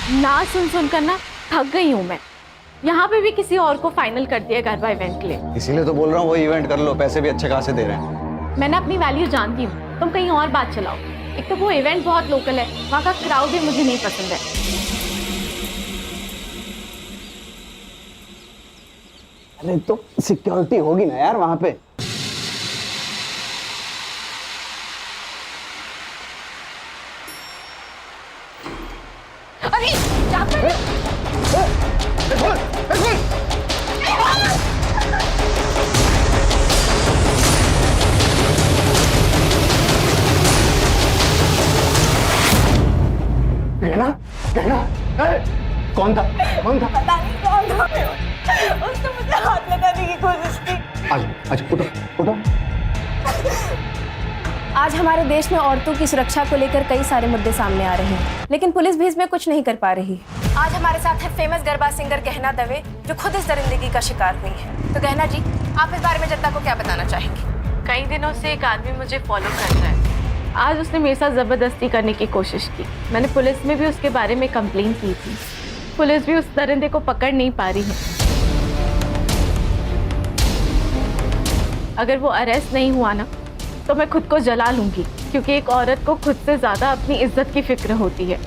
ना सुन सुनकर ना थक गई हूँ मैं। यहाँ पे भी किसी और को फाइनल कर दिया गरबा इवेंट के लिए। इसीलिए तो बोल रहा हूँ वो इवेंट कर लो, पैसे भी अच्छे खासे दे रहे हैं। मैंने अपनी वैल्यू जानती हूँ, तुम कहीं और बात चलाओ। एक तो वो इवेंट बहुत लोकल है, वहाँ का क्राउड भी मुझे नहीं पसंद है। अरे तो सिक्योरिटी होगी ना यार वहाँ पे। अरे क्या कर रहे हो? कहना कहना कौन था? कौन था? पता नहीं कौन था, उसने मुझे हाथ लगाने की कोशिश की। आज उठो उठो। आज हमारे देश में औरतों की सुरक्षा को लेकर कई सारे मुद्दे सामने आ रहे हैं, लेकिन पुलिस भी इसमें कुछ नहीं कर पा रही। आज हमारे साथ है फेमस गरबा सिंगर गहना दवे, जो खुद इस दरिंदगी का शिकार हुई है। तो गहना जी, आप इस बारे में जनता को क्या बताना चाहेंगी? कई दिनों से एक आदमी मुझे फॉलो कर रहा है। आज उसने मेरे साथ जबरदस्ती करने की कोशिश की। मैंने पुलिस में भी उसके बारे में कंप्लेन की थी। पुलिस भी उस दरिंदे को पकड़ नहीं पा रही है। अगर वो अरेस्ट नहीं हुआ ना, तो मैं खुद को जला लूंगी, क्योंकि एक औरत को खुद से ज्यादा अपनी इज्जत की फिक्र होती है।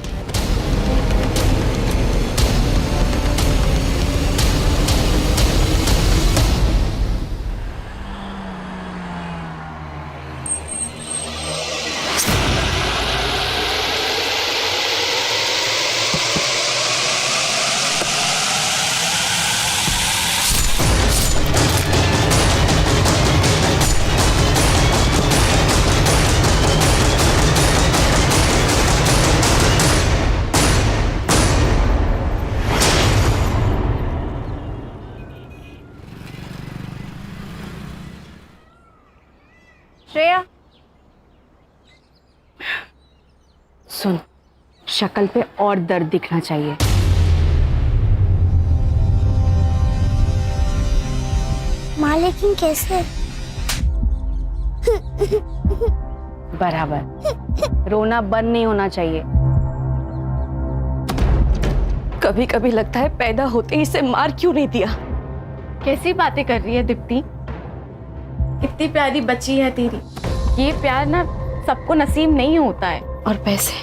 श्रेया, सुन, शक्ल पे और दर्द दिखना चाहिए। माँ लेकिन कैसे? बराबर रोना बंद नहीं होना चाहिए। कभी कभी लगता है पैदा होते ही इसे मार क्यों नहीं दिया। कैसी बातें कर रही है दीप्ति? कितनी प्यारी बच्ची है तेरी। ये प्यार ना सबको नसीब नहीं होता है। और पैसे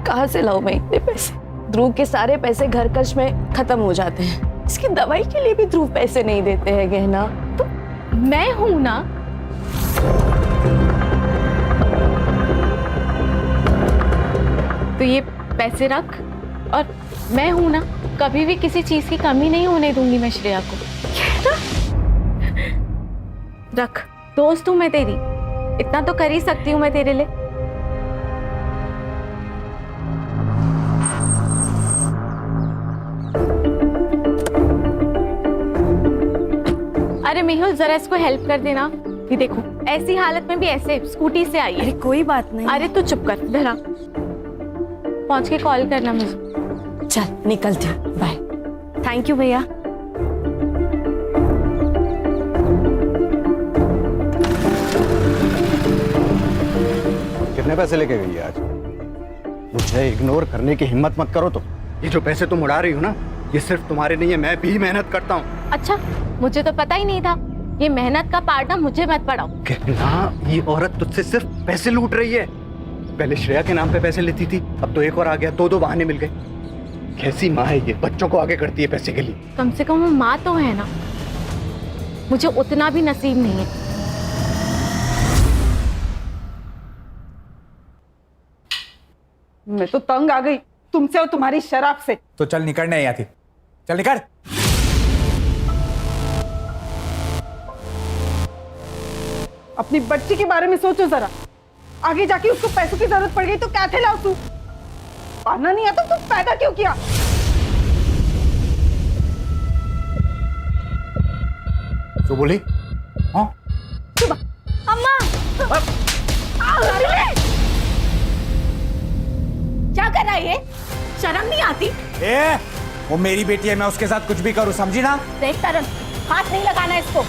कहाँ से लाऊं मैं इतने पैसे? ध्रुव के सारे पैसे घर खर्च में खत्म हो जाते हैं। इसकी दवाई के लिए भी ध्रुव पैसे नहीं देते हैं गहना। तो मैं हूं ना। तो ये पैसे रख, और मैं हूं ना, कभी भी किसी चीज की कमी नहीं होने दूंगी मैं श्रेया को। रख, दोस्त हूं मैं तेरी, इतना तो कर ही सकती हूँ मैं तेरे लिए। अरे मेहुल, जरा इसको हेल्प कर देना। ये देखो, ऐसी हालत में भी ऐसे स्कूटी से आई है। अरे कोई बात नहीं। अरे तू चुप कर, इधर आ। पहुंच के कॉल करना मुझे। चल निकलती हूँ, बाय। थैंक यू भैया। कितने पैसे लेके गई आज? मुझे इग्नोर करने की हिम्मत मत करो। तो ये जो पैसे तुम उड़ा रही हो ना, ये सिर्फ तुम्हारे नहीं है, मैं भी मेहनत करता हूँ। अच्छा, मुझे तो पता ही नहीं था। ये मेहनत का पार्ट ना मुझे मत पढ़ाओ। कहना, ये औरत तुझसे सिर्फ पैसे लूट रही है। पहले श्रेया के नाम पे पैसे लेती थी, अब तो एक और आ गया। दो बहाने मिल गए। कैसी माँ है ये, बच्चों को आगे करती है पैसे के लिए। कम से कम वो माँ तो है ना। मुझे उतना भी नसीब नहीं है। मैं तो तंग आ गई तुमसे और तुम्हारी शराब से। तो चल निकलने यहाँ थी, चल निकल। अपनी बच्ची के बारे में सोचो जरा। आगे जाके उसको पैसों की जरूरत पड़ गई तो क्या थे तू? पाना नहीं आता तो पैदा क्यों किया? जो बोली? हाँ? अम्मा! क्या कर रहा है ये? शर्म नहीं आती? ए, वो मेरी बेटी है, मैं उसके साथ कुछ भी करूं, समझी ना? देख तरन, हाथ नहीं लगाना इसको।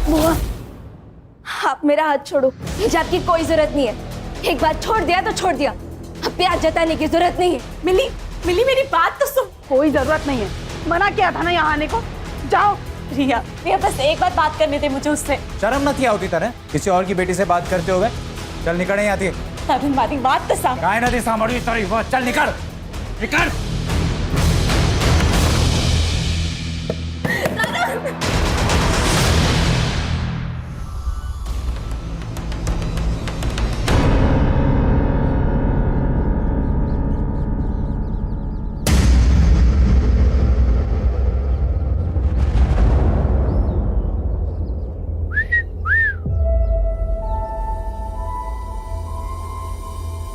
बुआ, आप मेरा हाथ छोड़ो। हिजाब की कोई जरूरत नहीं है। एक बार छोड़ दिया तो छोड़ दिया। अब प्यार जताने की जरूरत नहीं है। मिली मिली, मेरी बात तो सुन। कोई जरूरत नहीं है, मना किया था ना यहाँ आने को। जाओ। रिया रिया, बस एक बार बात करनी थी मुझे उससे। शर्म न किया होती तरह किसी और की बेटी से बात करते हुए। चल निकल नहीं आती हमारी बात तो साफ। काय नदी सामड़ी तारीफ। चल निकल निकल।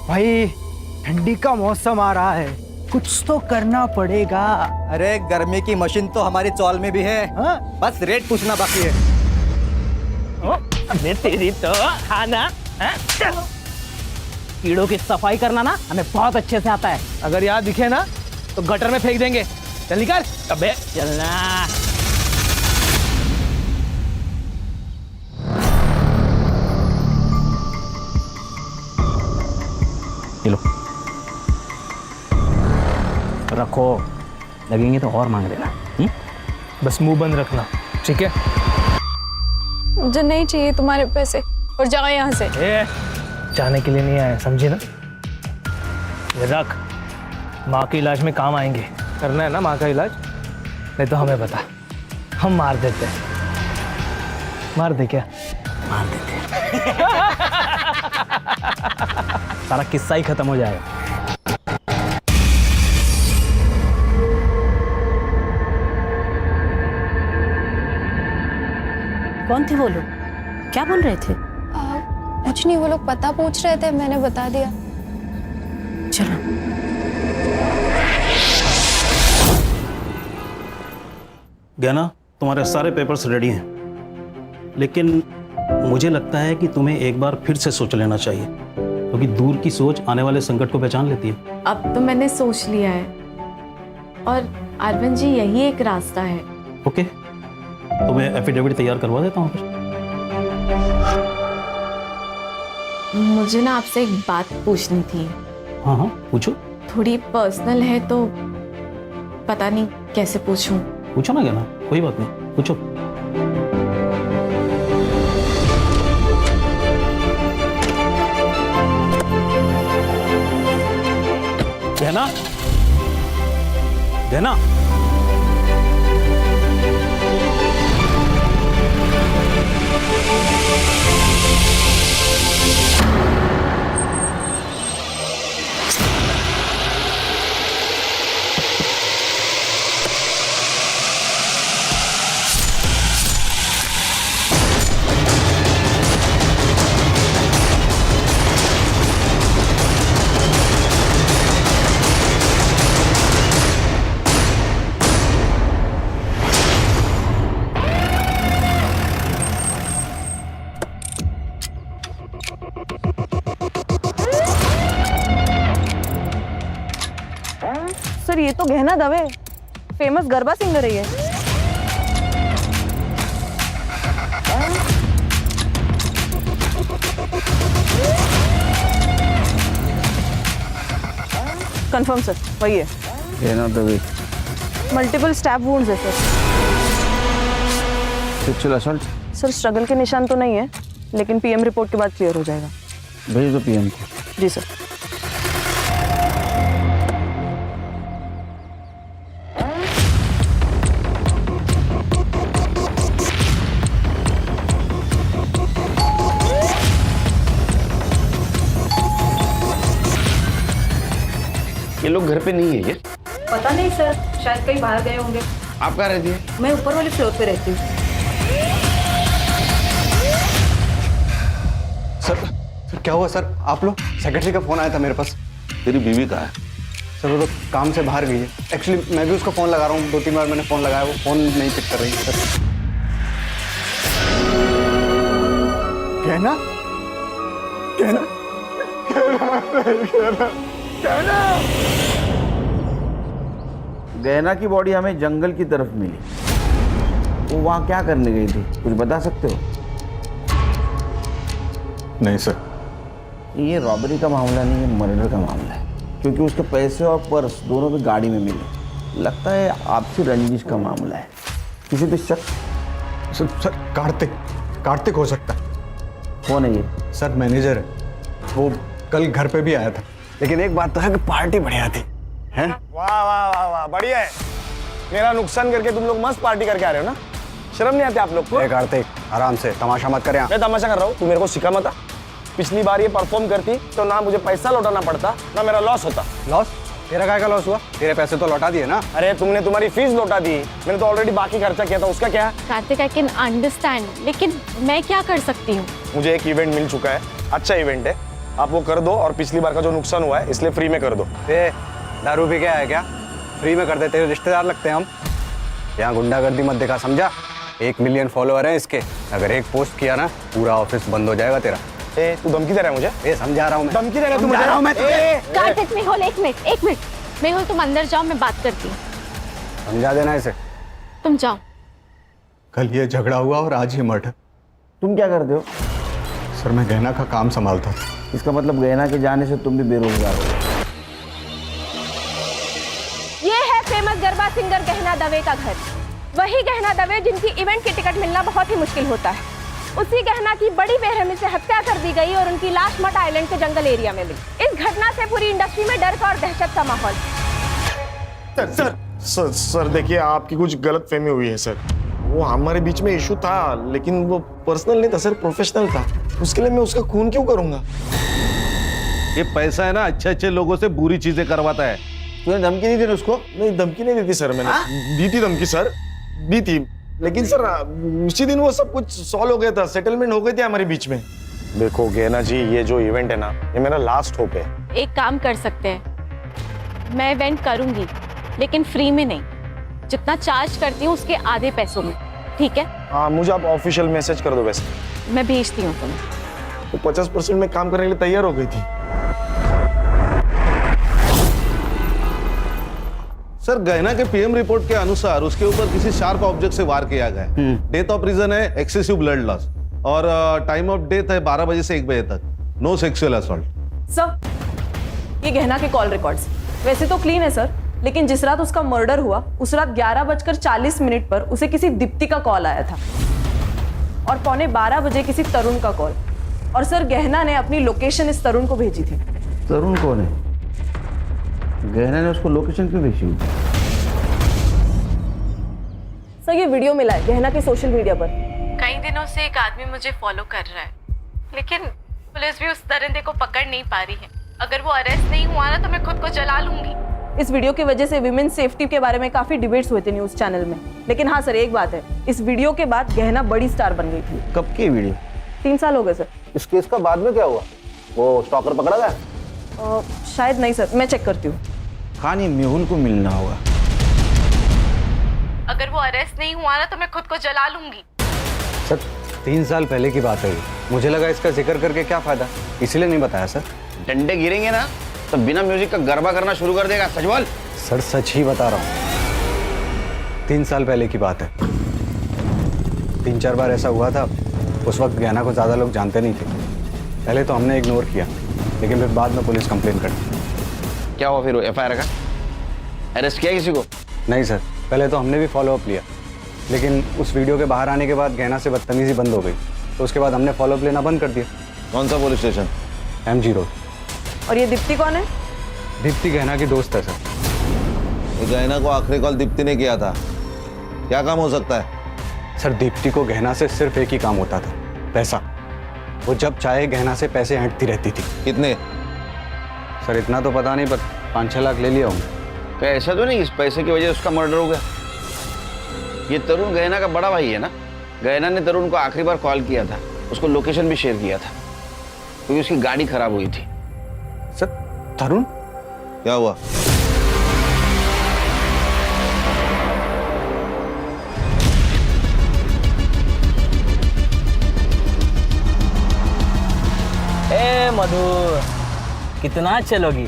भाई ठंडी का मौसम आ रहा है, कुछ तो करना पड़ेगा। अरे गर्मी की मशीन तो हमारी चौल में भी है। हाँ? बस रेट पूछना बाकी है। अबे तेरी तो खाना कीड़ों की सफाई करना ना हमें बहुत अच्छे से आता है। अगर यहाँ दिखे ना तो गटर में फेंक देंगे। चल निकल। अबे चलना। लो रखो, लगेंगे तो और मांग लेना। बस मुंह बंद रखना, ठीक है? मुझे नहीं चाहिए तुम्हारे पैसे, और जाओ यहाँ से। जाने के लिए नहीं आए, समझे ना? ये रख, माँ के इलाज में काम आएंगे। करना है ना माँ का इलाज? नहीं तो हमें बता, हम मार देते हैं। मार दे क्या? मार देते। सारा किस्सा ही खत्म हो जाएगा। कौन थे वो लोग? क्या बोल रहे थे? कुछ नहीं, वो लोग पता पूछ रहे थे, मैंने बता दिया। चलो। गहना, तुम्हारे सारे पेपर्स रेडी हैं, लेकिन मुझे लगता है कि तुम्हें एक बार फिर से सोच लेना चाहिए, क्योंकि दूर की सोच आने वाले संकट को पहचान लेती है। अब तो मैंने सोच लिया है, और अरविंद जी यही एक रास्ता है। ओके, तो मैं एफिडेविट तैयार करवा देता हूँ फिर। मुझे ना आपसे एक बात पूछनी थी। हाँ हाँ पूछो। थोड़ी पर्सनल है तो पता नहीं कैसे पूछूं। पूछो ना गहना, कोई बात नहीं, पूछो। गहना, गहना, सर ये तो गहना दवे, फेमस गरबा सिंगर है ये। कंफर्म सर, वही है। गहना दवे। मल्टीपल स्टैब वुंड्स है sir. Sexual assault. Sir struggle के निशान तो नहीं है, लेकिन पीएम रिपोर्ट के बाद क्लियर हो जाएगा। भेज दो पीएम को। जी सर। ये लोग घर पे नहीं है ये? पता नहीं सर, शायद कहीं बाहर गए होंगे। आप कहाँ रहती है? मैं ऊपर वाले फ्लोर पे रहती हूँ। सर क्या हुआ सर? आप लोग? सेक्रेटरी का फोन आया था मेरे पास। तेरी बीवी कहाँ है? सर वो तो काम से बाहर गई है। एक्चुअली मैं भी उसको फोन लगा रहा हूँ, 2-3 बार मैंने फोन लगाया, वो फोन नहीं पिक कर रही है सर। कहना कहना कहना गहना की बॉडी हमें जंगल की तरफ मिली, वो वहाँ क्या करने गई थी, कुछ बता सकते हो? नहीं सर। ये रॉबरी का मामला नहीं है, मर्डर का मामला है। क्योंकि उसके पैसे और पर्स दोनों भी गाड़ी में मिले। लगता है आपसी रंजिश का मामला है। किसी पे शक? सर कार्तिक हो सकता है। कौन है ये? सर मैनेजर है, वो कल घर पे भी आया था। लेकिन एक बात तो है कि पार्टी बढ़िया थी, हैं? वाह वाह वाह वाह, बढ़िया है। मेरा नुकसान करके तुम लोग मस्त पार्टी करके आ रहे हो ना? शर्म नहीं आती आप लोग को? कार्तिक आराम से, तमाशा मत कर यहाँ। मैं तमाशा कर रहा हूँ, तू मेरे को सिखा मत। पिछली बार ये परफॉर्म करती तो ना मुझे पैसा लौटाना पड़ता ना मेरा लॉस होता। लॉस? तेरा काय का लॉस हुआ? तेरे पैसे तो लौटा दिए ना। अरे तुमने तुम्हारी फीस लौटा दी, मैंने तो ऑलरेडी बाकी खर्चा किया था, उसका क्या? कार्तिक, आई कैन अंडरस्टैंड, लेकिन मैं क्या कर सकती हूँ? मुझे एक इवेंट मिल चुका है, अच्छा इवेंट है, आप वो कर दो और पिछली बार का जो नुकसान हुआ है इसलिए फ्री में कर दो। दारू पी क्या है क्या? फ्री में कर देते, रिश्तेदार लगते हैं हम। यहाँ गुंडागर्दी मत दिखा, समझा? 1 मिलियन फॉलोअर हैं इसके, अगर एक पोस्ट किया ना पूरा ऑफिस बंद हो जाएगा तेरा। तू धमकी दे रहा है मुझे? समझा रहा हूँ मैं। धमकी दे रहा है तू मुझे? कार्तिक, मेहुल, एक मिनट। मेहुल तुम अंदर जाओ, मैं बात करती हूँ। समझा देना इसे। तुम जाओ। कल ये झगड़ा हुआ और आज ये मर्डर। तुम क्या करते हो? सर मैं गहना का काम संभालता था। इसका मतलब गहना के जाने से तुम भी बेरोजगार हो। ये है फेमस गरबा सिंगर गहना दवे का घर। वही गहना दवे जिनकी इवेंट की टिकट मिलना बहुत ही मुश्किल होता है। उसी गहना की बड़ी बेरहमी से हत्या कर दी गई और उनकी लाश मट आइलैंड के जंगल एरिया में मिली। इस घटना से पूरी इंडस्ट्री में डर का और दहशत का माहौल। सर देखिए, आपकी कुछ गलत फहमी हुई है सर। वो हमारे बीच में इशू था, लेकिन वो पर्सनल नहीं था सर, प्रोफेशनल था। उसके लिए मैं उसका खून क्यों करूंगा? ये पैसा है ना, अच्छे लोगों से बुरी चीजें करवाता है। तूने धमकी दी थी उसको? नहीं, धमकी नहीं दी थी सर मैंने। दी थी धमकी सर, दी थी, लेकिन सर उसी दिन वो सब कुछ सॉल्व हो गया था, सेटलमेंट हो गई थी हमारे बीच में। देखो गहना जी, ये जो इवेंट है ना, ये मेरा लास्ट होप है। एक काम कर सकते हैं, मैं इवेंट करूंगी लेकिन फ्री में नहीं, जितना चार्ज करती हूँ उसके आधे पैसों में, ठीक है? हाँ, मुझे आप ऑफिशियल मैसेज कर दो। वैसे मैं भेजती हूँ तुम्हें। तो 50% में काम करने के लिए तैयार हो गई थी। सर गहना के पीएम रिपोर्ट के अनुसार उसके ऊपर किसी शार्प ऑब्जेक्ट से वार किया गया है। डेथ ऑफ रीजन है एक्सेसिव ब्लड लॉस और टाइम ऑफ डेथ है 12 बजे से 1 बजे तक। No sexual assault. सर, ये गहना के कॉल रिकॉर्ड्स वैसे तो क्लीन है सर, लेकिन जिस रात उसका मर्डर हुआ उस रात 11:40 पर उसे किसी दीप्ति का कॉल आया था और 11:15 बजे किसी तरुण का कॉल। और सर गहना ने अपनी लोकेशन इस तरुण को भेजी थी। तरुण कौन है? गहना ने उसको लोकेशन क्यों भेजी? सर ये वीडियो मिला है गहना के सोशल मीडिया पर। कई दिनों से एक आदमी मुझे फॉलो कर रहा है, लेकिन पुलिस भी उस दरिंदे को पकड़ नहीं पा रही है। अगर वो अरेस्ट नहीं हुआ ना तो मैं खुद को जला लूंगी। इस वीडियो की वजह से विमेन सेफ्टी के बारे में काफी डिबेट्स हुए थे न्यूज चैनल में। लेकिन हाँ सर, एक बात है, इस वीडियो के बाद गहना बड़ी स्टार बन गई थी। कब की वीडियो? 3 साल हो गए सर। इस केस का बाद में क्या हुआ? वो स्टॉकर पकड़ा गया? शायद नहीं सर, मैं चेक करती हूँ। कहानी मेहुल को मिलना होगा। अगर वो अरेस्ट नहीं हुआ ना तो मैं खुद को जला लूंगी। सर 3 साल पहले की बात है ये। मुझे लगा इसका जिक्र करके क्या फायदा, इसलिए नहीं बताया सर। डंडे गिरेंगे ना तो बिना म्यूजिक का गरबा करना शुरू कर देगा। सच बोल। सर सच ही बता रहा हूँ, 3 साल पहले की बात है। 3-4 बार ऐसा हुआ था। उस वक्त गहना को ज़्यादा लोग जानते नहीं थे। पहले तो हमने इग्नोर किया, लेकिन फिर बाद में पुलिस कंप्लेन कर दी। क्या हुआ फिर? एफआईआर का? अरेस्ट किया किसी को? नहीं सर, पहले तो हमने भी फॉलोअप लिया, लेकिन उस वीडियो के बाहर आने के बाद गहना से बदतमीजी बंद हो गई, तो उसके बाद हमने फॉलोअप लेना बंद कर दिया। कौन सा पुलिस स्टेशन? MG road. और ये दीप्ति कौन है? दीप्ति गहना की दोस्त है सर। ये गहना को आखिरी कॉल दीप्ति ने किया था। क्या काम हो सकता है? सर दीप्ति को गहना से सिर्फ एक ही काम होता था, पैसा। वो जब चाहे गहना से पैसे ऐंठती रहती थी। कितने? सर इतना तो पता नहीं, पर 5-6 लाख ले लिया हूँ। क्या ऐसा तो नहीं इस पैसे की वजह से उसका मर्डर हो गया? ये तरुण गहना का बड़ा भाई है ना? गहना ने तरुण को आखिरी बार कॉल किया था, उसको लोकेशन भी शेयर किया था, क्योंकि उसकी गाड़ी खराब हुई थी। सर तरुण? क्या हुआ? ए मधु, कितना चलोगी?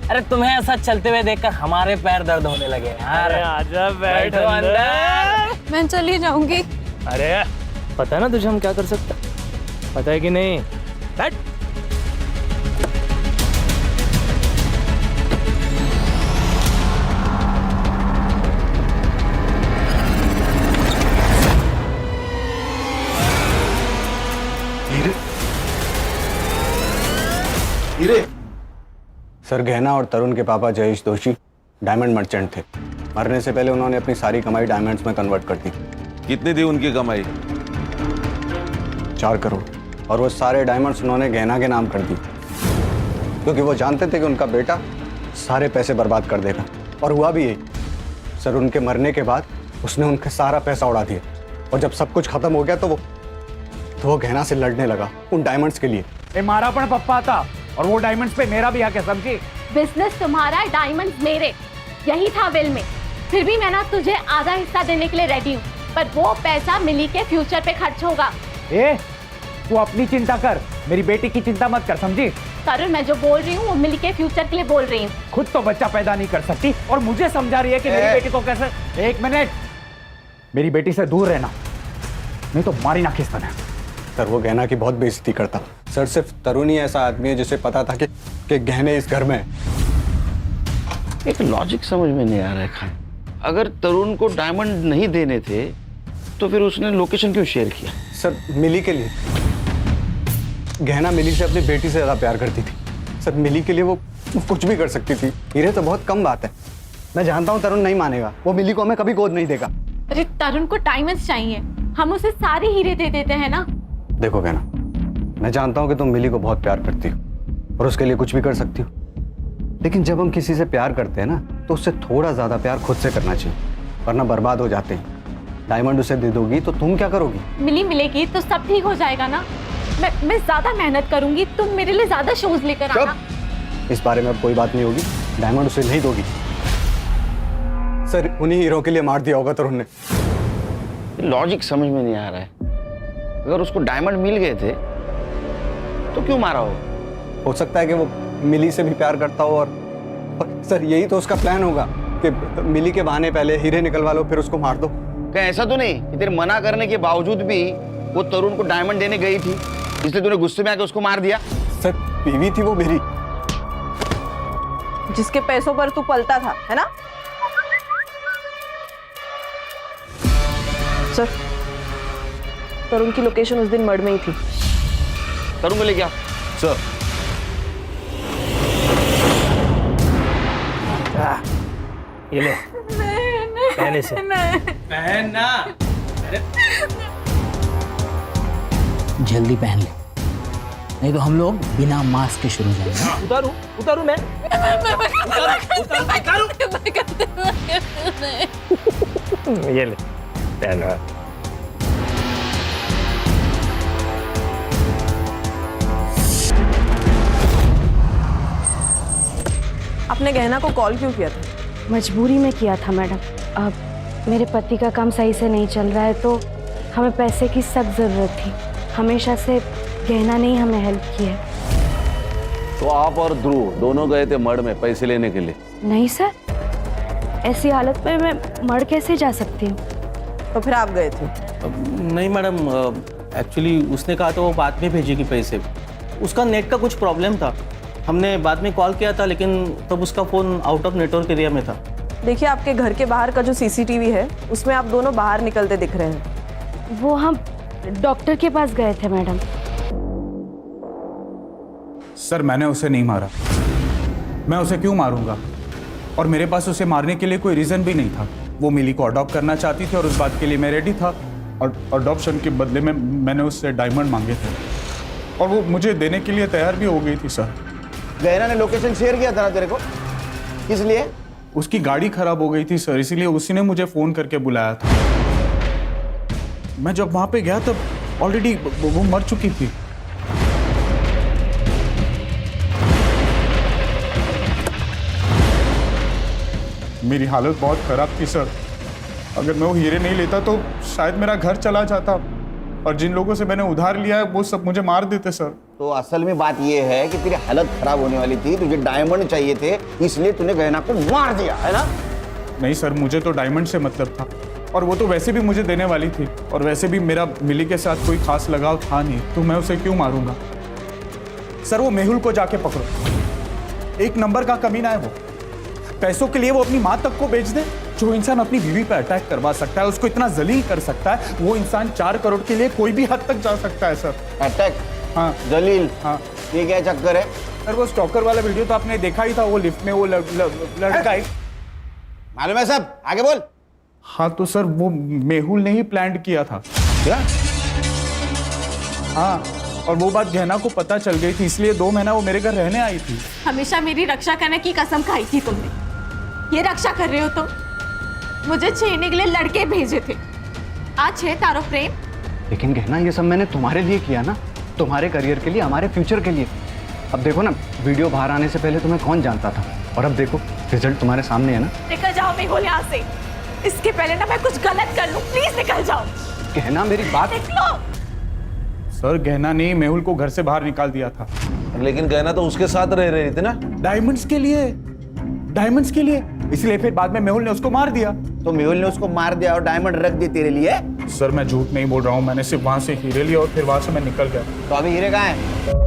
अरे तुम्हें ऐसा चलते हुए देखकर हमारे पैर दर्द होने लगे यार। आजा बैठो अंदर। मैं चली जाऊंगी। अरे पता है ना तुझे हम क्या कर सकते, पता है कि नहीं? बैठ। सर गहना और तरुण के पापा जयेश दोषी डायमंड मर्चेंट थे। मरने से पहले उन्होंने अपनी सारी कमाई डायमंड्स में कन्वर्ट कर दी। कितनी थी उनकी कमाई? 4 करोड़। और वो सारे डायमंड्स उन्होंने गहना के नाम कर दी, क्योंकि वो जानते थे कि उनका बेटा सारे पैसे बर्बाद कर देगा। और हुआ भी यही। सर उनके मरने के बाद उसने उनका सारा पैसा उड़ा दिया, और जब सब कुछ खत्म हो गया तो वो गहना से लड़ने लगा उन डायमंड्स के लिए। ये मारा पण पप्पा था, और वो डायमंड्स पे मेरा भी हक है, समझी? बिजनेस तुम्हारा, डायमंड्स मेरे, यही था विल में। फिर भी मैं ना तुझे आधा हिस्सा देने के लिए रेडी हूँ, पर वो पैसा मिली के फ्यूचर पे खर्च होगा। ए, तू अपनी चिंता कर, मेरी बेटी की चिंता मत कर, समझी? तरुण, मैं जो बोल रही हूँ वो मिली के फ्यूचर के लिए बोल रही हूँ। खुद तो बच्चा पैदा नहीं कर सकती और मुझे समझा रही है कि मेरी बेटी को कैसे। 1 मिनट, मेरी बेटी से दूर रहना, नहीं तो मारी ना खिस्ता है। सर वो गहना की बहुत बेइज्जती करता। सर सिर्फ तरुण ही ऐसा आदमी है जिसे पता था कि गहने इस घर में है। एक लॉजिक समझ में नहीं आ रहा है खान। अगर तरुण को डायमंड नहीं देने थे तो फिर उसने लोकेशन क्यों शेयर किया? सर मिली के लिए। गहना मिली से अपनी बेटी से ज्यादा प्यार करती थी। सर मिली के लिए वो कुछ भी कर सकती थी। हीरे तो बहुत कम बात है। मैं जानता हूँ तरुण नहीं मानेगा, वो मिली को हमें कभी गोद नहीं देगा। अरे तरुण को डायमंड्स चाहिए, हम उसे सारे हीरे दे देते हैं ना। देखो गहना, मैं जानता हूँ कि तुम मिली को बहुत प्यार करती हो और उसके लिए कुछ भी कर सकती हो, लेकिन जब हम किसी से प्यार करते हैं ना तो उससे थोड़ा ज्यादा प्यार खुद से करना चाहिए, वरना बर्बाद हो जाते हैं। डायमंड उसे दे दोगी तो तुम क्या करोगी? मिली मिलेगी तो सब ठीक हो जाएगा ना। मैं ज्यादा मेहनत करूंगी, तुम मेरे लिए ज्यादा शूज लेकर आना। इस बारे में अब कोई बात नहीं होगी। डायमंड उसे नहीं दोगी। सर उन्हीं हीरो के लिए मार दिया होगा तरुण ने। लॉजिक समझ में नहीं आ रहा है। अगर उसको डायमंड मिल गए थे तो क्यों मारा हो सकता है कि वो मिली से भी प्यार करता हो, और सर यही तो उसका प्लान होगा कि मिली के बहाने पहले हीरे निकलवा लो फिर उसको मार दो। क्या ऐसा तो नहीं कि तेरे मना करने के बावजूद भी वो तरुण को डायमंड देने गई थी, इसलिए तूने गुस्से में आके उसको मार दिया? सर बीवी थी वो मेरी, जिसके पैसों पर तू पलता था, है ना? सर तरुण की लोकेशन उस दिन मर्ड में ही थी। तरुण को लेके आओ। सर ये ले पहले से पहनना। जल्दी पहन ले, नहीं तो हम लोग बिना मास्क के शुरू हो जाएंगे। उतारू मैं ये ले पहना। आपने गहना को कॉल क्यों किया था? मजबूरी में किया था मैडम। अब मेरे पति का काम सही से नहीं चल रहा है तो हमें पैसे की सख्त ज़रूरत थी। हमेशा से गहना ने ही हमें हेल्प की है। तो आप और ध्रुव दोनों गए थे मर्ड में पैसे लेने के लिए? नहीं सर, ऐसी हालत में मैं मर्ड कैसे जा सकती हूँ? तो फिर आप गए थे? नहीं मैडम, एक्चुअली उसने कहा तो वो बाद में भेजेगी पैसे। उसका नेट का कुछ प्रॉब्लम था, हमने बाद में कॉल किया था लेकिन तब उसका phone out of network area में था। देखिए आपके घर के बाहर का जो सीसीटीवी है उसमें आप दोनों बाहर निकलते दिख रहे हैं। वो हम डॉक्टर के पास गए थे मैडम। सर मैंने उसे नहीं मारा, मैं उसे क्यों मारूंगा? और मेरे पास उसे मारने के लिए कोई रीज़न भी नहीं था। वो मिली को अडॉप्ट करना चाहती थी और उस बात के लिए मैं रेडी था, और अडॉप्शन के बदले में मैंने उससे डायमंड मांगे थे और वो मुझे देने के लिए तैयार भी हो गई थी। सर गहना ने लोकेशन शेयर किया था ना तेरे को, किस लिए? उसकी गाड़ी खराब हो गई थी सर, इसीलिए उसी ने मुझे फ़ोन करके बुलाया था। मैं जब वहाँ पे गया तब ऑलरेडी वो मर चुकी थी। मेरी हालत बहुत ख़राब थी सर। अगर मैं वो हीरे नहीं लेता तो शायद मेरा घर चला जाता, और जिन लोगों से मैंने उधार लिया है वो सब मुझे मार देते सर। तो असल में बात ये है कि तेरी हालत खराब होने वाली थी, तुझे डायमंड चाहिए थे, इसलिए तूने गहना को मार दिया, है ना? नहीं सर, मुझे तो डायमंड से मतलब था, और वो तो वैसे भी मुझे देने वाली थी, और वैसे भी मेरा मिली के साथ कोई खास लगाव था नहीं, तो मैं उसे क्यों मारूंगा? सर वो मेहुल को जाके पकड़ो, 1 नंबर का कमीना है वो। पैसों के लिए वो अपनी माँ तक को बेच दे। जो इंसान अपनी बीवी पर अटैक करवा सकता है, उसको इतना जलील कर सकता है, वो इंसान 4 करोड़ के लिए कोई भी हद तक जा सकता है सर। अटैक? हाँ जलील? हाँ। ये क्या चक्कर है? सर वो स्टॉकर वाला वीडियो तो आपने देखा ही था, वो लिफ्ट में वो लड़का एक। मालूम है सब, आगे बोल। हाँ तो सर वो मेहुल ने ही प्लान किया था। क्या? हाँ, और वो बात गहना को पता चल गई थी, इसलिए 2 महीना वो मेरे घर रहने आई थी। हमेशा मेरी रक्षा करने की कसम खाई थी तुमने, ये रक्षा कर रहे हो तुम। मुझे छेड़ने के लिए लड़के भेजे थे, आज है तारो प्रेम। लेकिन गहना ये सब मैंने तुम्हारे लिए किया ना, तुम्हारे करियर के लिए, हमारे फ्यूचर के लिए। अब देखो ना, वीडियो बाहर आने से पहले तुम्हें कौन जानता था, और अब देखो रिजल्ट तुम्हारे सामने है ना। निकल जाओ मेहुल यहाँ से, इसके पहले ना मैं कुछ गलत कर लूं, प्लीज निकल जाओ। गहना मेरी बात। निकलो। सर गहना ने मेहुल को घर से बाहर निकाल दिया था। लेकिन गहना तो उसके साथ रह रही थी ना। डायमंड्स के लिए, डायमंड्स के लिए, इसलिए फिर बाद में मेहुल ने उसको मार दिया। तो मेहुल ने उसको मार दिया और डायमंड रख दिए तेरे लिए? सर मैं झूठ नहीं बोल रहा हूँ, मैंने सिर्फ वहां से हीरे लिए और फिर वहां से मैं निकल गया। तो अभी हीरे कहाँ हैं?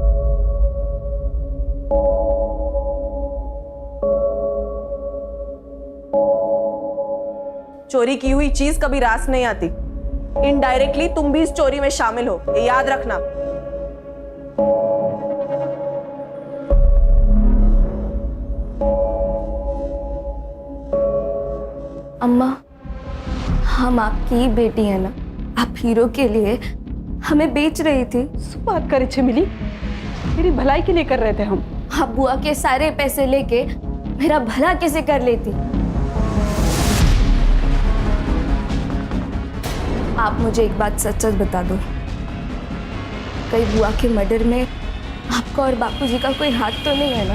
चोरी की हुई चीज कभी रास नहीं आती। इनडायरेक्टली तुम भी इस चोरी में शामिल हो, ये याद रखना। अम्मा, हम आपकी ही बेटी है ना, आप हीरो के लिए हमें बेच रही थी। बात करे छमिली, तेरी भलाई के लिए कर रहे थे हम। आप बुआ के सारे पैसे लेके मेरा भला कैसे कर लेती? आप मुझे एक बात सच सच बता दो, कहीं बुआ के मर्डर में आपका और बापूजी का कोई हाथ तो नहीं है ना?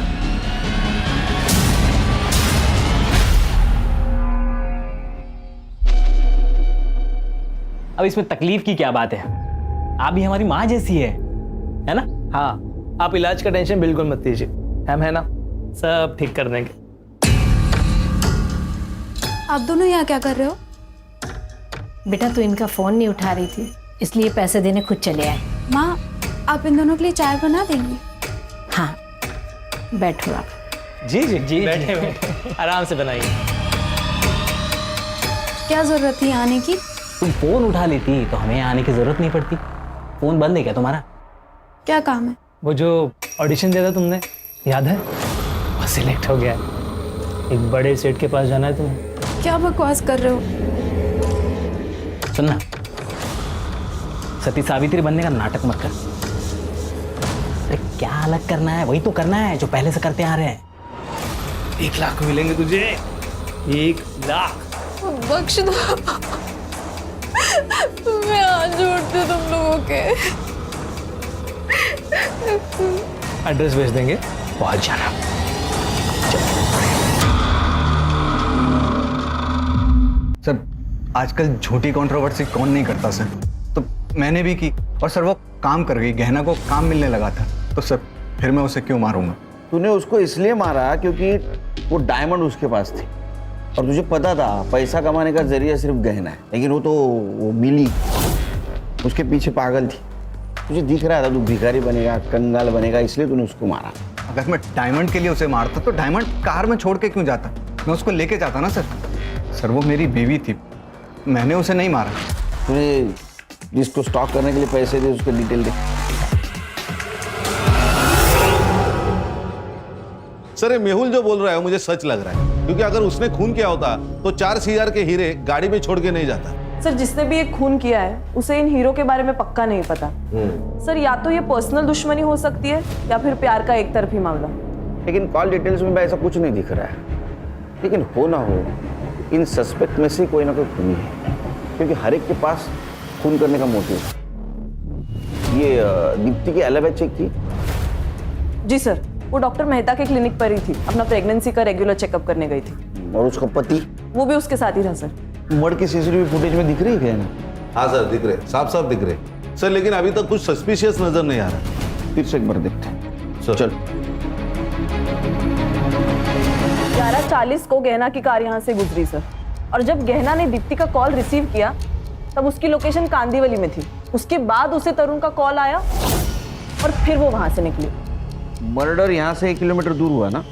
अब इसमें तकलीफ की क्या बात है, आप भी हमारी माँ जैसी है ना? हाँ, आप इलाज का टेंशन बिल्कुल मत लीजिए, हम है ना, सब ठीक कर देंगे। आप दोनों यहाँ क्या कर रहे हो? बेटा तू इनका फोन नहीं उठा रही थी, इसलिए पैसे देने खुद चले आए। माँ, आप इन दोनों के लिए चाय बना देंगी? हाँ बैठो आप। जी जी जी, बैठे आराम से बनाइए। क्या जरूरत थी आने की? तुम फोन उठा लेती तो हमें आने की जरूरत नहीं पड़ती। फोन बंद है क्या तुम्हारा? क्या काम है? वो जो ऑडिशन दिया था तुमने, याद है? वो सिलेक्ट हो गया है, एक बड़े सेट के पास जाना है तुम्हें। क्या बकवास कर रहे हो? सुनना, सती सावित्री बनने का नाटक मत कर। अरे क्या अलग करना है, वही तो करना है जो पहले से करते आ रहे हैं। 1 लाख मिलेंगे तुझे, 1 लाख। बख्श दो, मैं हाथ जोड़ती हूँ तुम लोगों के। एड्रेस भेज देंगे, पहुंच जाना। सर आजकल झूठी कंट्रोवर्सी कौन नहीं करता सर, तो मैंने भी की, और सर वो काम कर गई, गहना को काम मिलने लगा था, तो सर फिर मैं उसे क्यों मारूंगा? तूने उसको इसलिए मारा क्योंकि वो डायमंड उसके पास थी और तुझे पता था पैसा कमाने का जरिया सिर्फ गहना है, लेकिन वो मिली उसके पीछे पागल थी। तुझे दिख रहा था तू भिखारी बनेगा, कंगाल बनेगा, इसलिए तूने उसको मारा। अगर मैं डायमंड के लिए उसे मारता तो डायमंड कार में छोड़ के क्यों जाता, मैं उसको लेके जाता ना सर। सर वो मेरी बीवी थी, मैंने उसे नहीं मारा। तूने जिसको स्टॉक करने के लिए पैसे दे उसके डिटेल दे। सर ये मेहुल जो बोल रहा है मुझे सच लग रहा है, क्योंकि अगर उसने खून किया होता तो 4,000 के हीरे गाड़ी में छोड़ के नहीं जाता। सर जिसने भी ये खून किया है उसे इन हीरो के बारे में पक्का नहीं पता। सर या तो ये पर्सनल दुश्मनी हो सकती है या फिर प्यार का एक तरफी मामला। लेकिन कॉल डिटेल्स में ऐसा कुछ नहीं दिख रहा है, लेकिन हो ना हो इन सस्पेक्ट में से कोई ना कोई खूनी है, क्योंकि हर एक के पास खून करने का मोटिव है। ये दीप्ति की एलिबी चेक की? जी सर, वो डॉक्टर मेहता के क्लिनिक पर ही थी, अपना प्रेगनेंसी का रेगुलर चेकअप करने गई थी। और उसका पति? वो भी उसके साथ ही था सर। मर्डर की सीसीटीवी फुटेज में दिख रही है ना? हाँ सर दिख रहे, साफ साफ दिख रहे सर, लेकिन अभी तक कुछ सस्पिशियस नजर नहीं आ रहा। फिर से एक बार देखते हैं। चल 11:40 को गहना की कार यहाँ से गुजरी सर, और जब गहना ने दीप्ति का कॉल रिसीव किया तब उसकी लोकेशन कांदीवली में थी। उसके बाद उसे तरुण का कॉल आया और फिर वो वहां से निकली। मर्डर यहाँ से 1 किलोमीटर दूर हुआ ना?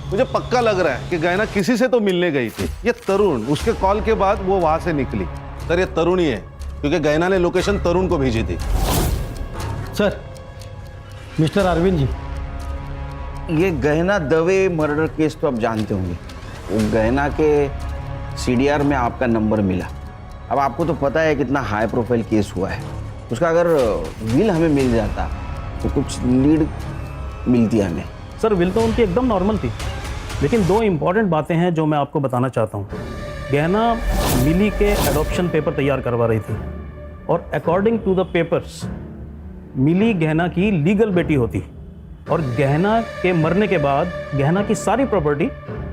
मुझे पक्का लग रहा है कि गहना किसी से तो मिलने गई थी। ये तरुण, उसके कॉल के बाद वो वहां से निकली। सर ये तरुण ही है, क्योंकि गहना ने लोकेशन तरुण को भेजी थी। सर मिस्टर अरविंद जी, ये गहना दवे मर्डर केस तो आप जानते होंगे। वो गहना के सीडीआर में आपका नंबर मिला। अब आपको तो पता है कितना हाई प्रोफाइल केस हुआ है। उसका अगर विल हमें मिल जाता तो कुछ लीड मिलती हमें। सर विल तो उनकी एकदम नॉर्मल थी, लेकिन 2 इम्पॉर्टेंट बातें हैं जो मैं आपको बताना चाहता हूँ। गहना मिली के एडॉप्शन पेपर तैयार करवा रही थी और अकॉर्डिंग टू द पेपर्स मिली गहना की लीगल बेटी होती और गहना के मरने के बाद गहना की सारी प्रॉपर्टी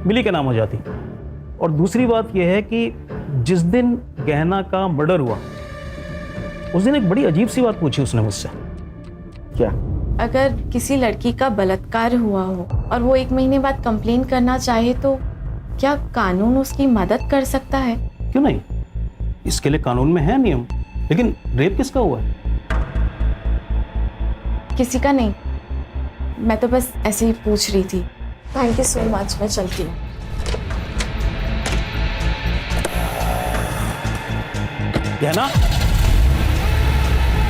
मिली के नाम हो जाती। और दूसरी बात यह है कि जिस दिन गहना का मर्डर हुआ उस दिन एक बड़ी अजीब सी बात पूछी उसने मुझसे। क्या? अगर किसी लड़की का बलात्कार हुआ हो और वो 1 महीने बाद कंप्लेन करना चाहे तो क्या कानून उसकी मदद कर सकता है? क्यों नहीं, इसके लिए कानून में है नियम। लेकिन रेप किसका हुआ है? किसी का नहीं, मैं तो बस ऐसे ही पूछ रही थी। थैंक यू सो मच, मैं चलती हूँ। गहना,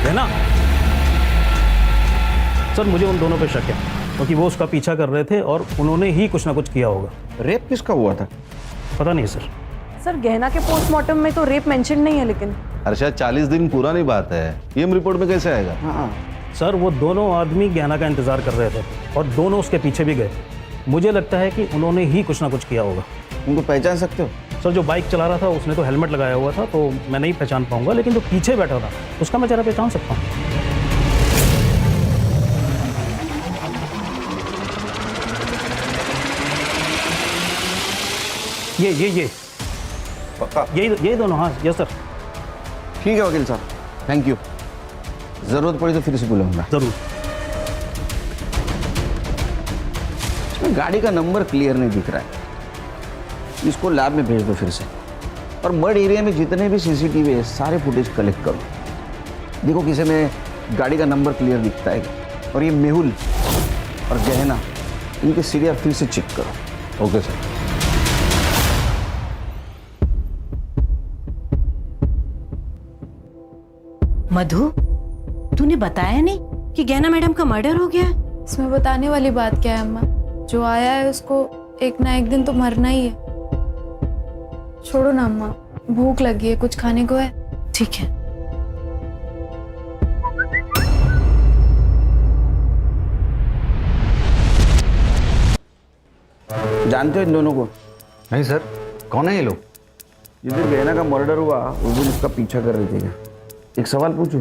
गहना। सर मुझे उन दोनों पे शक है क्योंकि वो उसका पीछा कर रहे थे और उन्होंने ही कुछ ना कुछ किया होगा। रेप किसका हुआ था? पता नहीं सर। सर गहना के पोस्टमार्टम में तो रेप मेंशन नहीं है, लेकिन हर्षा 40 दिन पुरानी बात है, पीएम रिपोर्ट में कैसे आएगा? हाँ सर वो दोनों आदमी गहना का इंतजार कर रहे थे और दोनों उसके पीछे भी गए। मुझे लगता है कि उन्होंने ही कुछ ना कुछ किया होगा। उनको पहचान सकते हो? सर जो बाइक चला रहा था उसने तो हेलमेट लगाया हुआ था तो मैं नहीं पहचान पाऊंगा, लेकिन जो पीछे बैठा था उसका मैं जरा पहचान सकता हूँ। ये पक्का? ये दोनों, हाँ यस सर। ठीक है वकील साहब, थैंक यू। जरूरत पड़ी तो फिर से बुलाऊंगा। जरूर। इसमें गाड़ी का नंबर क्लियर नहीं दिख रहा है, इसको लैब में भेज दो फिर से। और मर्ड एरिया में जितने भी सीसीटीवी है सारे फुटेज कलेक्ट करो, देखो किसी में गाड़ी का नंबर क्लियर दिखता है। और ये मेहुल और गहना, इनके सीडीआर फिर से चेक करो। Okay sir. मधु, तूने बताया नहीं कि गहना मैडम का मर्डर हो गया? इसमें बताने वाली बात क्या है अम्मा? जो आया है उसको एक ना एक दिन तो मरना ही है। छोड़ो ना अम्मा, भूख लगी है, कुछ खाने को है? ठीक है। जानते हो इन दोनों को? नहीं सर, कौन है ये लोग? जिस दिन गहना का मर्डर हुआ उस दिन उसका पीछा कर रहे थे क्या? एक सवाल पूछूं,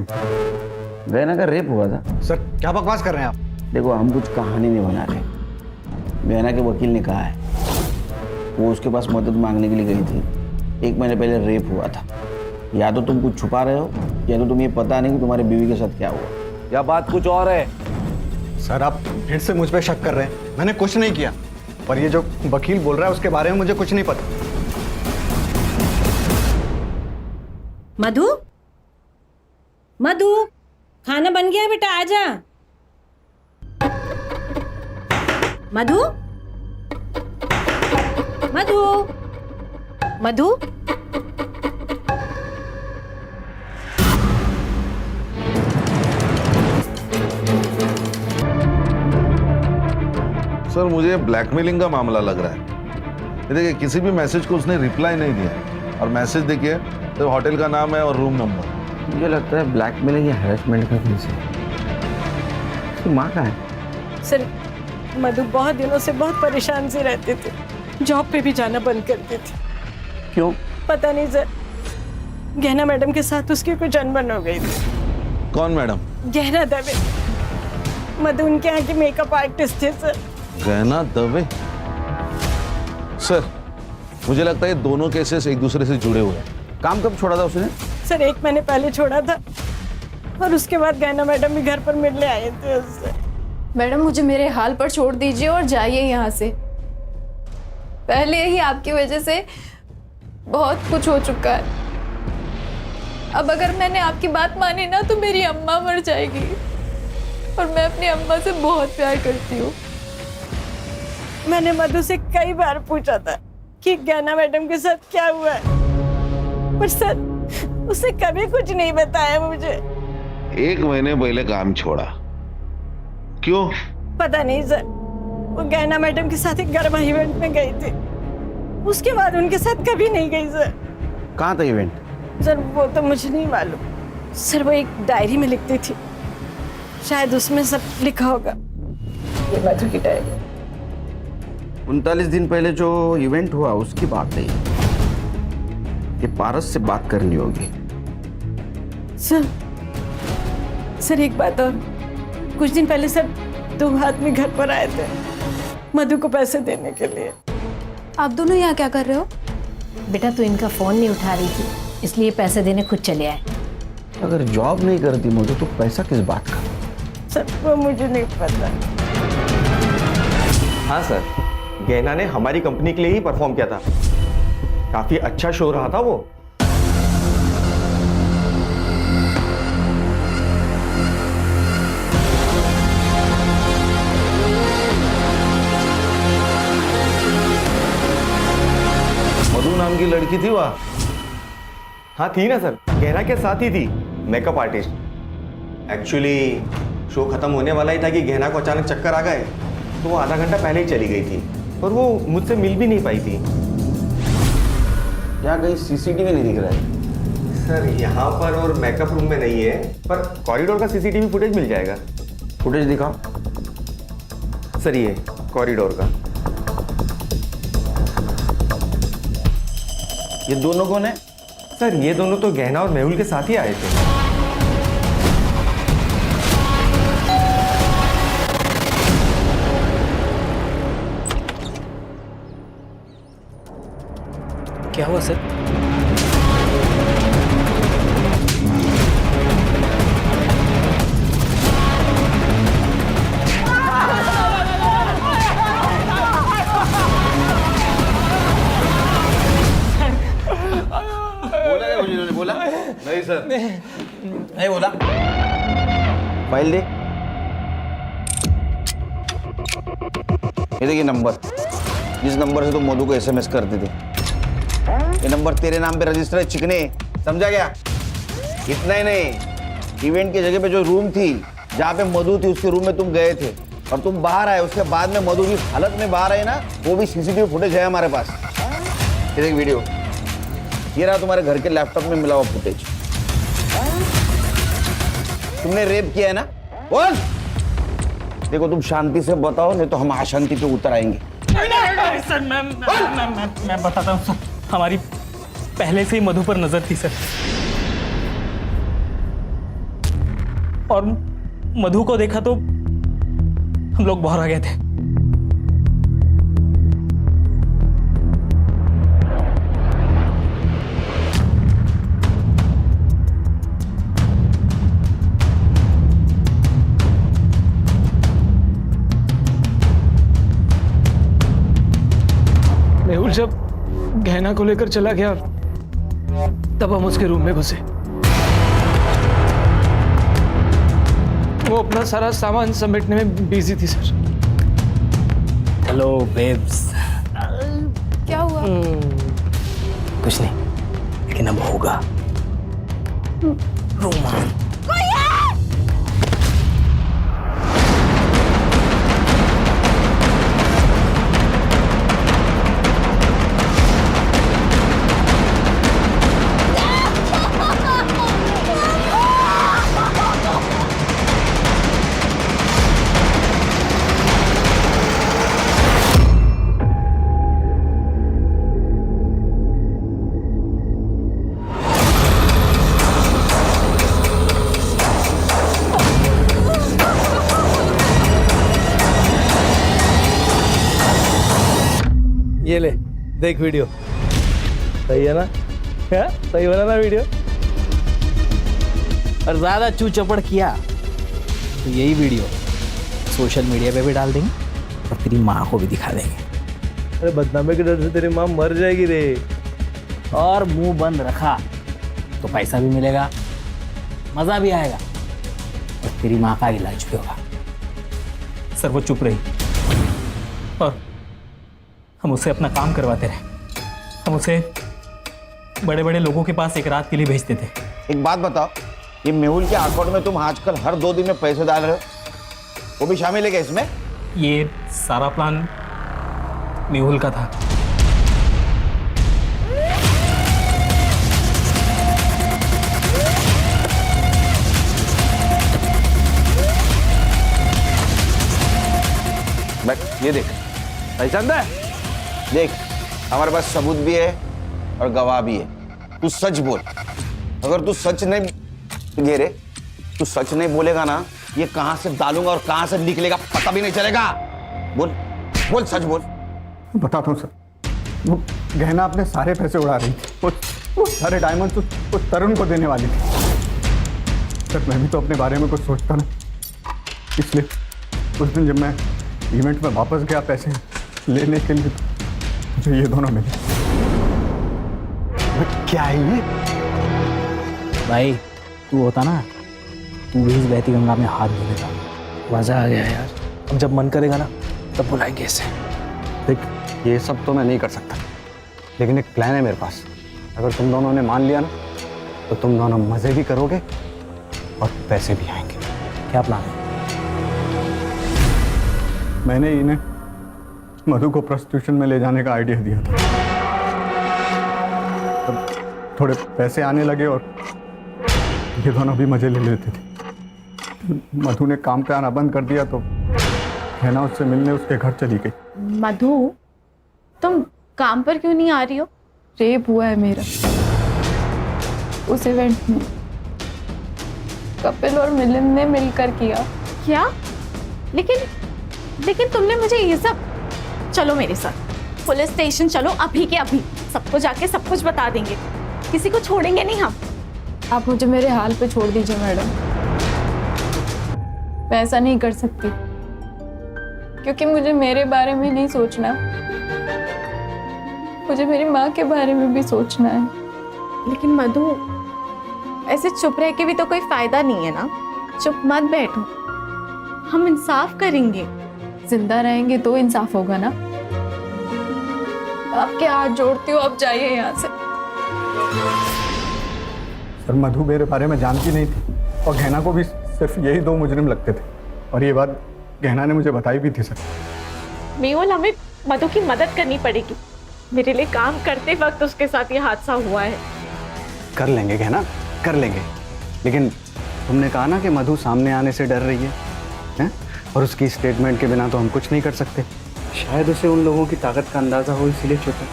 गहना का रेप हुआ था? सर क्या बकवास कर रहे हैं आप? देखो हम कुछ कहानी नहीं बना रहे। गहना के वकील ने कहा है वो उसके पास मदद मांगने के लिए गई थी। 1 महीने पहले रेप हुआ था। या तो तुम कुछ छुपा रहे हो या तो तुम्हें पता नहीं कि तुम्हारी बीवी के साथ क्या हुआ। या बात कुछ और है? सर आप फिर से मुझ पे शक कर रहे हैं। मैंने कुछ नहीं किया, पर ये जो वकील बोल रहा है उसके बारे में मुझे कुछ नहीं पता। मधु, मधु, खाना बन गया बेटा, आजा। मधु, मधु, मधु। सर मुझे ब्लैकमेलिंग का मामला लग रहा है। ये देखिए किसी भी मैसेज को उसने रिप्लाई नहीं दिया और मैसेज देखिए तो होटल का नाम है और रूम नंबर। मुझे लगता है ब्लैकमेलिंग या हैरेसमेंट का केस है। उसकी माँ कहाँ है? सर मधु बहुत दिनों से बहुत परेशान से रहते थे, जॉब पे भी जाना बंद करते थे। क्यों? पता नहीं सर, गहना मैडम के साथ उसकी कुछ अनबन हो गई थी। कौन मैडम? गहना दवे, मधु उनके यहाँ की मेकअप आर्टिस्ट थे सर। गहना दवे? सर मुझे लगता है ये दोनों केसेस एक दूसरे से जुड़े हुए हैं। काम कब छोड़ा था उसने? सर 1 महीने पहले छोड़ा था और उसके बाद गहना मैडम भी घर पर मिलने आए थे उससे। मैडम मुझे मेरे हाल पर छोड़ दीजिए और जाइए यहाँ से। पहले ही आपकी वजह से बहुत कुछ हो चुका है। अब अगर मैंने आपकी बात मानी ना तो मेरी अम्मा मर जाएगी और मैं अपनी अम्मा से बहुत प्यार करती हूँ। मैंने मधु से कई बार पूछा था कि गहना मैडम के साथ क्या हुआ है, पर सर उसने कभी कुछ नहीं बताया मुझे। 1 महीने पहले काम छोड़ा, क्यों? पता नहीं सर, वो गहना मैडम के साथ एक गरबा इवेंट में गई थी। उसके बाद उनके साथ कभी नहीं गई सर। कहाँ था इवेंट? सर वो तो मुझे नहीं मालूम सर, वो एक डायरी में लिखती थी, शायद उसमें सब लिखा होगा। ये मधु की डायरी। 39 दिन पहले जो इवेंट हुआ उसकी बात है ये पारस से बात करनी होगी। सर एक बात और, कुछ दिन पहले सर 2 आदमी घर पर आए थे मधु को पैसे देने के लिए। आप दोनों यहाँ क्या कर रहे हो? बेटा तू इनका फोन नहीं उठा रही थी, इसलिए पैसे देने खुद चले आए। अगर जॉब नहीं करती मधु तो पैसा किस बात का? सर वो मुझे नहीं पता। हाँ सर, गहना ने हमारी कंपनी के लिए ही परफॉर्म किया था। काफी अच्छा शो रहा था वो। मधु नाम की लड़की थी वहाँ? हाँ थी ना सर, गहना के साथ ही थी, मेकअप आर्टिस्ट। एक्चुअली शो खत्म होने वाला ही था कि गहना को अचानक चक्कर आ गए, तो वो आधा घंटा पहले ही चली गई थी और वो मुझसे मिल भी नहीं पाई थी। यहाँ कहीं सीसीटीवी नहीं दिख रहा है? सर यहाँ पर और मेकअप रूम में नहीं है, पर कॉरिडोर का सीसीटीवी फुटेज मिल जाएगा। फुटेज दिखाओ। सर ये कॉरिडोर का। ये दोनों कौन है? सर ये दोनों तो गहना और मेहुल के साथ ही आए थे। क्या हुआ सर? बोला क्या उन्होंने? बोला नहीं सर, नहीं बोला। फाइल दे। ये देखिए नंबर, जिस नंबर से तुम मधु को एसएमएस करते थे, ये नंबर तेरे नाम पे रजिस्टर है चिकने, समझा गया? इतना ही नहीं, इवेंट की जगह पे जो रूम थी जहाँ पे मधु थी उसके रूम में तुम गए थे और तुम बाहर आए, उसके बाद में मधु जिस हालत में बाहर आए ना, वो भी सीसीटीवी फुटेज है हमारे पास। ये देख वीडियो, ये रहा तुम्हारे घर के लैपटॉप में मिला हुआ फुटेज। तुमने रेप किया है ना? बोल। देखो तुम शांति से बताओ, नहीं तो हम अशांति पे उतर आएंगे। सर मैं बताता हूँ सर, हमारी पहले से ही मधु पर नजर थी सर, और मधु को देखा तो हम लोग बाहर आ गए थे। मेहुल जब गहना को लेकर चला गया तब हम उसके रूम में घुसे। वो अपना सारा सामान समेटने में बिजी थी सर। Hello babes. क्या हुआ? कुछ नहीं, लेकिन अब होगा रोमांस। ये ले देख वीडियो, सही है ना? क्या सही बना ना वीडियो? और ज्यादा चू चपड़ किया तो यही वीडियो सोशल मीडिया पे भी डाल देंगे और तेरी माँ को भी दिखा देंगे। अरे बदनामी के डर से तेरी माँ मर जाएगी रे। और मुंह बंद रखा तो पैसा भी मिलेगा, मजा भी आएगा और तेरी माँ का इलाज भी होगा। सर वो चुप रही और हम उसे अपना काम करवाते रहे। हम उसे बड़े बड़े लोगों के पास एक रात के लिए भेजते थे। एक बात बताओ, ये मेहुल के अकाउंट में तुम आजकल हर 2 दिन में पैसे डाल रहे हो, वो भी शामिल है क्या इसमें? ये सारा प्लान मेहुल का था। बट ये देख पहचान है, देख हमारे पास सबूत भी है और गवाह भी है। तू सच बोल, अगर तू सच नहीं ये रे तू सच नहीं बोलेगा ना, ये कहां से डालूंगा और कहां से निकलेगा पता भी नहीं चलेगा। बोल बोल, सच बोल। बताता हूँ सर, वो गहना अपने सारे पैसे उड़ा रही थी। वो सारे डायमंड तो तरुण को देने वाली थी। सर मैं भी तो अपने बारे में कुछ सोचता ना, इसलिए उस दिन जब मैं इवेंट में वापस गया पैसे लेने के लिए, मुझे ये दोनों मिले। क्या है ये? भाई तू होता ना, तू भी इस बहती गंगा में हाथ धो देता। मज़ा आ गया यार। अब जब मन करेगा ना तब बुलाएंगे इसे। देख ये सब तो मैं नहीं कर सकता, लेकिन एक प्लान है मेरे पास। अगर तुम दोनों ने मान लिया ना तो तुम दोनों मज़े भी करोगे और पैसे भी आएंगे। क्या प्लान है? मैंने इन्हें मधु को प्रोस्टिट्यूशन में ले जाने का आइडिया दिया था। तब थोड़े पैसे आने लगे और ये दोनों भी मजे ले लेते थे। मधु ने काम पे आना बंद कर दिया तो गहना उससे मिलने उसके घर चली गई। मधु, तुम काम पर क्यों नहीं आ रही हो? रेप हुआ है मेरा उस इवेंट में। कपिल और मिलिंद ने मिलकर किया। क्या? लेकिन तुमने मुझे ये सब। चलो मेरे साथ पुलिस स्टेशन चलो, अभी के अभी सबको जाके सब कुछ बता देंगे, किसी को छोड़ेंगे नहीं हम। आप मुझे मेरे हाल पे छोड़ दीजिए मैडम, मैं ऐसा नहीं कर सकती क्योंकि मुझे मेरे बारे में नहीं सोचना, मुझे मेरी माँ के बारे में भी सोचना है। लेकिन मधु, ऐसे चुप रह के भी तो कोई फायदा नहीं है ना। चुप मत बैठो, हम इंसाफ करेंगे। जिंदा रहेंगे तो इंसाफ होगा ना। आपके हाथ जोड़ती हूँ, आप जाइए यहाँ से। सर मधु मेरे बारे में जानती नहीं थी और गहना को भी सिर्फ यही दो मुजरिम लगते थे, और ये बात गहना ने मुझे बताई भी थी सर। मेहुल, हमें मधु की मदद करनी पड़ेगी। मेरे लिए काम करते वक्त उसके साथ ये हादसा हुआ है। कर लेंगे गहना, कर लेंगे, लेकिन तुमने कहा ना कि मधु सामने आने से डर रही है, हैं? और उसकी स्टेटमेंट के बिना तो हम कुछ नहीं कर सकते। शायद उसे उन लोगों की ताकत का अंदाजा हो, इसीलिए छुपा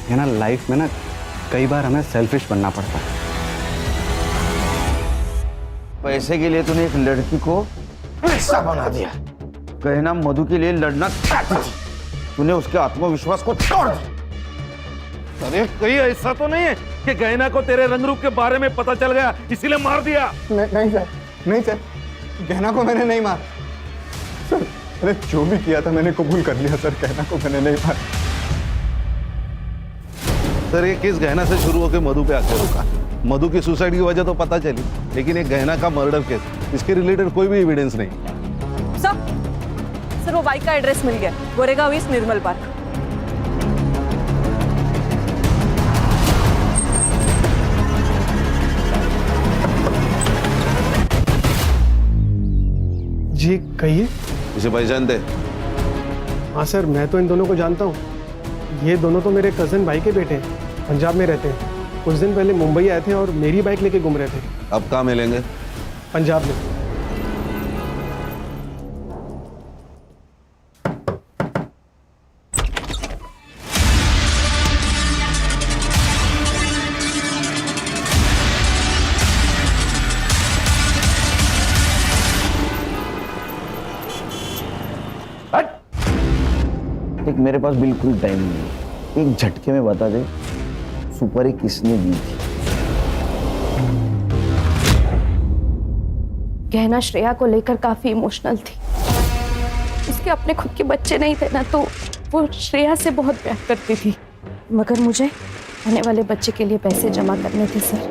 है ना। लाइफ में ना कई बार हमें सेल्फिश बनना पड़ता है। पैसे के लिए तूने एक लड़की को पैसा बना दिया। गहना मधु के लिए लड़ना चाहती थी, तूने उसके आत्मविश्वास को तोड़ दिया। अरे कहीं ऐसा तो नहीं है कि गहना को तेरे रंग रूप के बारे में पता चल गया इसीलिए मार दिया? नहीं सर, नहीं सर, गहना को मैंने नहीं मारा सर। अरे जो भी किया था मैंने कबूल कर लिया सर, गहना को मैंने नहीं मारा। सर ये केस गहना से शुरू होकर मधु पे आके रुका। मधु की सुसाइड की वजह तो पता चली, लेकिन एक गहना का मर्डर केस, इसके रिलेटेड कोई भी एविडेंस नहीं। सर वो बाइक का एड्रेस मिल गया, गोरेगांव ईस्ट निर्मल पार्क। जी कहिए। इसे पहचानते? हाँ सर, मैं तो इन दोनों को जानता हूँ। ये दोनों तो मेरे कजन भाई के बेटे हैं, पंजाब में रहते हैं। कुछ दिन पहले मुंबई आए थे और मेरी बाइक लेके घूम रहे थे। अब कहाँ मिलेंगे? पंजाब में। एक मेरे पास बिल्कुल टाइम नहीं है, एक झटके में बता दे सुपारी किसने दी थी? गहना श्रेया को लेकर काफी इमोशनल थी। उसके अपने खुद के बच्चे नहीं थे ना, तो वो श्रेया से बहुत प्यार करती थी। मगर मुझे आने वाले बच्चे के लिए पैसे जमा करने थे सर,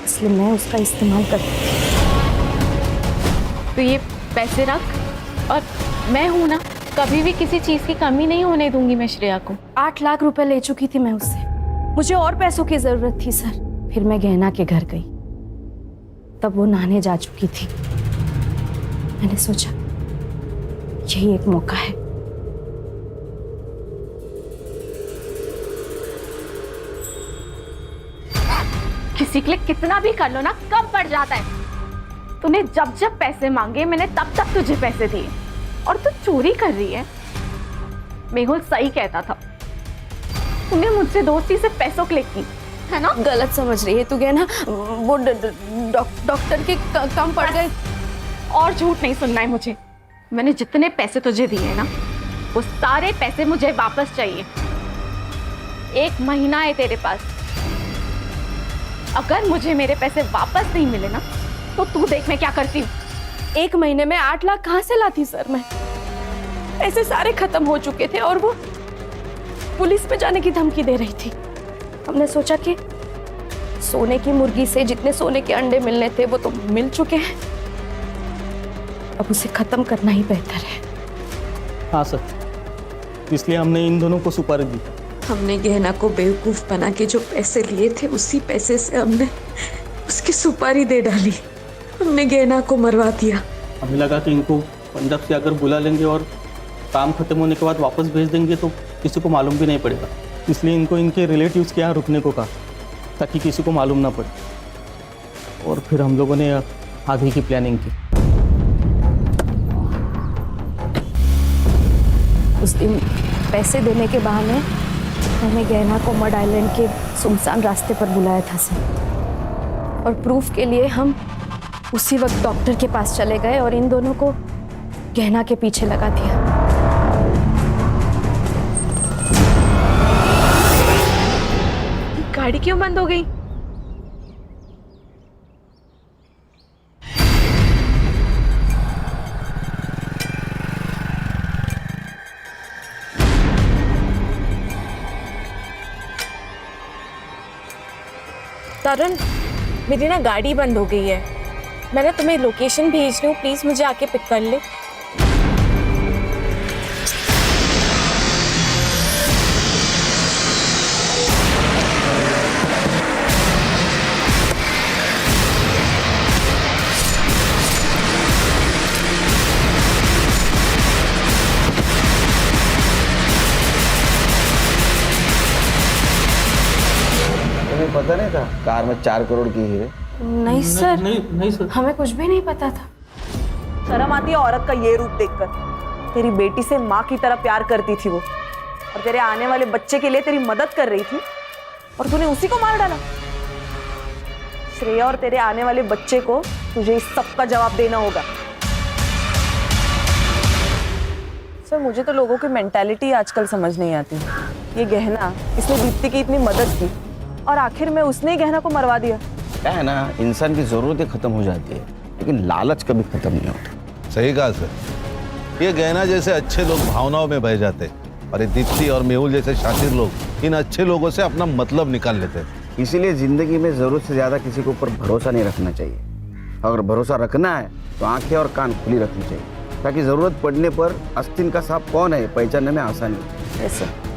इसलिए मैं उसका इस्तेमाल करती थी। तो ये पैसे रख, और मैं हूं ना, कभी भी किसी चीज की कमी नहीं होने दूंगी मैं श्रेया को। 8 लाख रुपए ले चुकी थी मैं उससे, मुझे और पैसों की जरूरत थी सर। फिर मैं गहना के घर गई, तब वो नहाने जा चुकी थी। मैंने सोचा यही एक मौका है। किसी के लिए कितना भी कर लो ना, कम पड़ जाता है। तूने जब जब पैसे मांगे मैंने तब तक तुझे पैसे दिए, और तू चोरी कर रही है। मेहुल सही कहता था, तूने मुझसे दोस्ती से पैसों के लिए की है ना। गलत समझ रही है तू गहना, वो डॉक्टर के कम पड़ गए। और झूठ नहीं सुनना है मुझे। मैंने जितने पैसे तुझे दिए हैं ना, वो सारे पैसे मुझे वापस चाहिए। 1 महीना है तेरे पास। अगर मुझे मेरे पैसे वापस नहीं मिले ना, तो तू देख मैं क्या करती हूँ। 1 महीने में 8 लाख कहाँ से लाती सर मैं? पैसे सारे खत्म हो चुके थे और वो पुलिस में जाने की धमकी दे रही थी। हमने सोचा कि सोने की मुर्गी से जितने सोने के अंडे मिलने थे वो तो मिल चुके हैं, अब उसे खत्म करना ही बेहतर है। हाँ सर, इसलिए हमने इन दोनों को सुपारी दी। हमने गहना को बेवकूफ बना के जो पैसे लिए थे, उसी पैसे से हमने उसकी सुपारी दे डाली। हमने गहना को मरवा दिया। हमें लगा कि इनको पंजाब से आकर बुला लेंगे और काम खत्म होने के बाद वापस भेज देंगे तो किसी को मालूम भी नहीं पड़ेगा, इसलिए इनको इनके रिलेटिव्स के यहाँ रुकने को कहा ताकि किसी को मालूम ना पड़े। और फिर हम लोगों ने आगे की प्लानिंग की। उस दिन पैसे देने के बहाने मैंने गहना को मड आइलैंड के सुनसान रास्ते पर बुलाया था सर, और प्रूफ के लिए हम उसी वक्त डॉक्टर के पास चले गए और इन दोनों को गहना के पीछे लगा दिया। गाड़ी क्यों बंद हो गई? तरुण, मेरी ना गाड़ी बंद हो गई है। मैंने तुम्हें लोकेशन भेज रही हूँ, प्लीज मुझे आके पिक कर ले। तुम्हें पता नहीं था कार में 4 करोड़ की है? नहीं सर, नहीं सर, हमें कुछ भी नहीं पता था। शर्म आती है औरत का ये रूप देखकर। तेरी बेटी से माँ की तरह प्यार करती थी वो, और तेरे आने वाले बच्चे के लिए तेरी मदद कर रही थी, और तूने उसी को मार डाला। श्रेया और तेरे आने वाले बच्चे को तुझे इस सब का जवाब देना होगा। सर, मुझे तो लोगों की मेंटालिटी आजकल समझ नहीं आती। ये गहना, इसने दीप्ति की इतनी मदद की और आखिर में उसने ही गहना को मरवा दिया। क्या है ना, इंसान की जरूरतें खत्म हो जाती है लेकिन लालच कभी खत्म नहीं होता। सही कहा सर। ये गहना जैसे अच्छे लोग भावनाओं में बह जाते हैं और ये दीप्ति और मेहुल जैसे शातिर लोग इन अच्छे लोगों से अपना मतलब निकाल लेते हैं। इसीलिए जिंदगी में जरूरत से ज्यादा किसी के ऊपर भरोसा नहीं रखना चाहिए। अगर भरोसा रखना है तो आंखें और कान खुली रखनी चाहिए, ताकि जरूरत पड़ने पर आस्तीन का सांप कौन है पहचानने में आसानी हो। Yes sir.